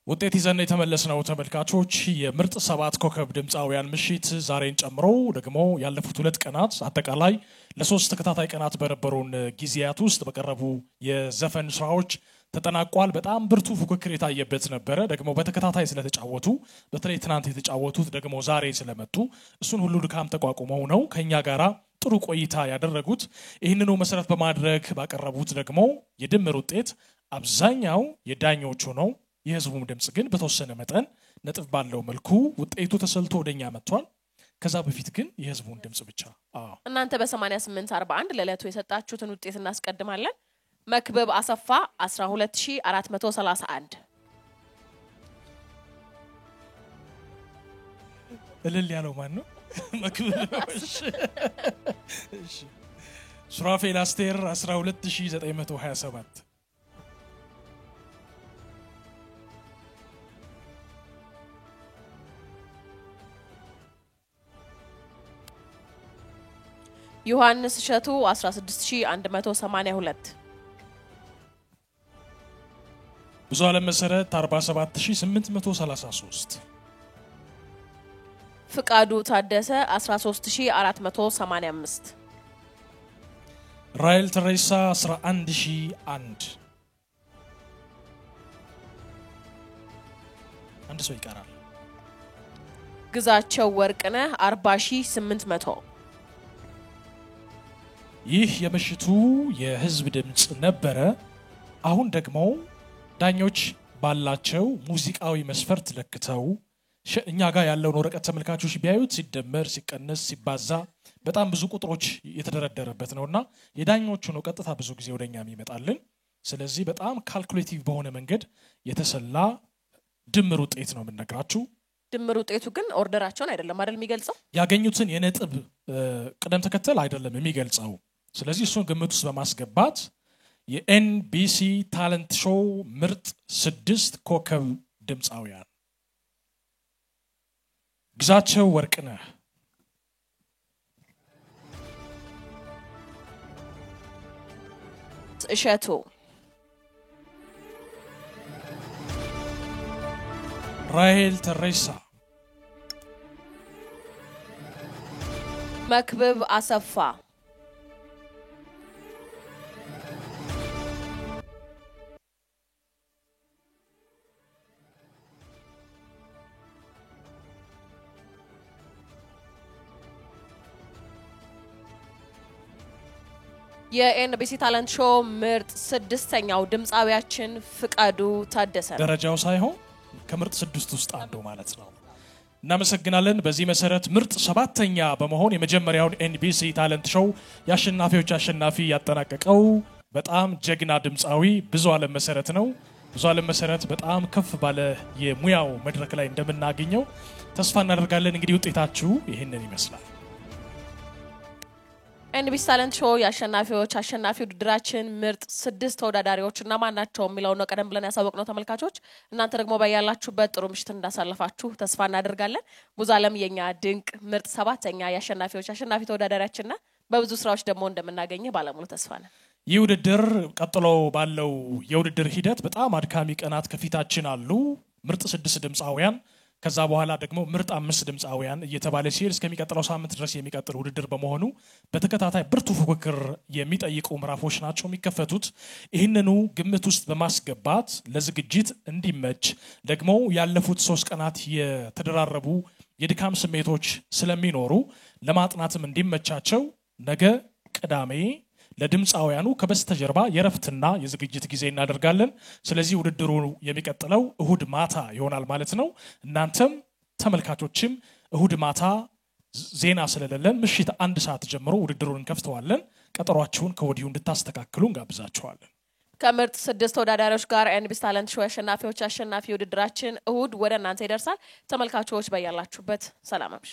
ውጤት ይዘን የተመለስነው ተመልካቾች የምርጥ 7 ኮከብ ድምጻውያን ምሽት ዛሬን ጨምሮ ደግሞ ያለፉት 2 ቀናት አጠቃላይ ለ3 ተከታታይ ቀናት በነበሩን ጊዜያት ውስጥ በቀረቡ የዘፈን ስራዎች ተጠናቋል። በጣም ብርቱ ፉክክር የታየበት ነበር። ደግሞ በተከታታይ ስለተጫወቱ በተለይ ትናንት የተጫወቱት ደግሞ ዛሬ ስለመጡ እሱን ሁሉ ድካም ተቋቁመው ነው ከኛ ጋራ ጥሩ ቆይታ ያደረጉት። ይህንኑ መሰረት በማድረግ ባቀረቡት ደግሞ የድምር ውጤት አብዛኛው የዳኞቹ ነው። የህዝቡም ድምጽ ግን በተወሰነ መጠን ነጥብ ባለው መልኩ ውጤቱ ተሰልቶ ወደኛ መጥቷል። ከዛ በፊት ግን የህዝቡን ድምጽ ብቻ እናንተ በ8841 ለለቱ የሰጣችሁትን ውጤት እናስቀድማለን። መክብብ አሰፋ 12431 እልል ያለው ማን ነው? መክብብ እሺ ሱራፌል አስቴር 12927 ዮሐንስ ሸቱ 16182 ብዙ ዓለም መሰረት 47833 ፍቃዱ ታደሰ 13485 ራይል ተሬሳ 11001 አንድ ሰው ይቀራል። ግዛቸው ወርቅነህ 40800 ይህ የምሽቱ የህዝብ ድምጽ ነበረ። አሁን ደግሞ ዳኞች ባላቸው ሙዚቃዊ መስፈርት ለክተው እኛ ጋር ያለው ወረቀት ተመልካቾች ቢያዩት ሲደመር ሲቀነስ ሲባዛ በጣም ብዙ ቁጥሮች የተደረደረበት ነውና የዳኞቹ ነው ቀጥታ ብዙ ጊዜ ወደኛ የሚመጣልን። ስለዚህ በጣም ካልኩሌቲቭ በሆነ መንገድ የተሰላ ድምር ውጤት ነው የምንነግራችሁ። ድምር ውጤቱ ግን ኦርደራቸውን አይደለም አይደል የሚገልጸው? ያገኙትን የነጥብ ቅደም ተከተል አይደለም የሚገልጸው። ስለዚህ እሱን ግምት ውስጥ በማስገባት የኤንቢሲ ታለንት ሾው ምርጥ 6 ኮከብ ድምጻውያን ግዛቸው ወርቅነህ፣ እሸቱ፣ ራሄል ተሬሳ፣ መክብብ አሰፋ፣ የኤንቢሲ ታለንት ሾው ምርጥ 6ኛው ድምጻዊያችን ፍቃዱ ታደሰ ደረጃው ሳይሆን ከምርጥ 6 ውስጥ አንዱ ማለት ነው። እናመሰግናለን። በዚህ መሰረት ምርጥ 7ኛ በመሆን የመጀመሪያውን ኤንቢሲ ታለንት ሾው የአሸናፊዎች አሸናፊ ያጠናቀቀው በጣም ጀግና ድምጻዊ ብዙ ዓለም መሰረት ነው። ብዙ ዓለም መሰረት በጣም ከፍ ባለ የሙያው መድረክ ላይ እንደምናገኘው ተስፋ እናደርጋለን። እንግዲህ ውጤታችሁ ይሄንን ይመስላል። ኤንቢሲ ታለንት ሾው የአሸናፊዎች አሸናፊ ውድድራችን ምርጥ 6 ተወዳዳሪዎችና ማናቸው የሚለው ነው ቀደም ብለን ያሳወቅነው ተመልካቾች። እናንተ ደግሞ ባያላችሁበት ጥሩ ምሽት እንዳሳለፋችሁ ተስፋ እናደርጋለን። ብዙ ዓለም የኛ ድንቅ ምርጥ 7ኛ የአሸናፊዎች አሸናፊ ተወዳዳሪያችንና በብዙ ስራዎች ደግሞ እንደምናገኝ ባለሙሉ ተስፋ ነን። ይህ ውድድር ቀጥሎ ባለው የውድድር ሂደት በጣም አድካሚ ቀናት ከፊታችን አሉ። ምርጥ 6 ድምጻውያን ከዛ በኋላ ደግሞ ምርጥ 5 ድምጻውያን እየተባለ ሲል እስከሚቀጥለው ሳምንት ድረስ የሚቀጥል ውድድር በመሆኑ በተከታታይ ብርቱ ፉክክር የሚጠይቁ ምዕራፎች ናቸው የሚከፈቱት። ይህንኑ ግምት ውስጥ በማስገባት ለዝግጅት እንዲመች ደግሞ ያለፉት 3 ቀናት የተደራረቡ የድካም ስሜቶች ስለሚኖሩ ለማጥናትም እንዲመቻቸው ነገ ቅዳሜ ለድምጻውያኑ ከበስተጀርባ የረፍትና የዝግጅት ጊዜ እናደርጋለን። ስለዚህ ውድድሩ የሚቀጥለው እሁድ ማታ ይሆናል ማለት ነው። እናንተም ተመልካቾችም እሁድ ማታ ዜና ስለሌለን ምሽት 1 ሰዓት ጀምሮ ውድድሩን እንከፍተዋለን። ቀጠሯችሁን ከወዲሁ እንድታስተካክሉ እንጋብዛችኋለን። ከምርጥ 6 ተወዳዳሪዎች ጋር ኤንቢሲ ታለንት ሾው አሸናፊዎች አሸናፊ ውድድራችን እሁድ ወደ እናንተ ይደርሳል። ተመልካቾች በያላችሁበት ሰላም አምሹ።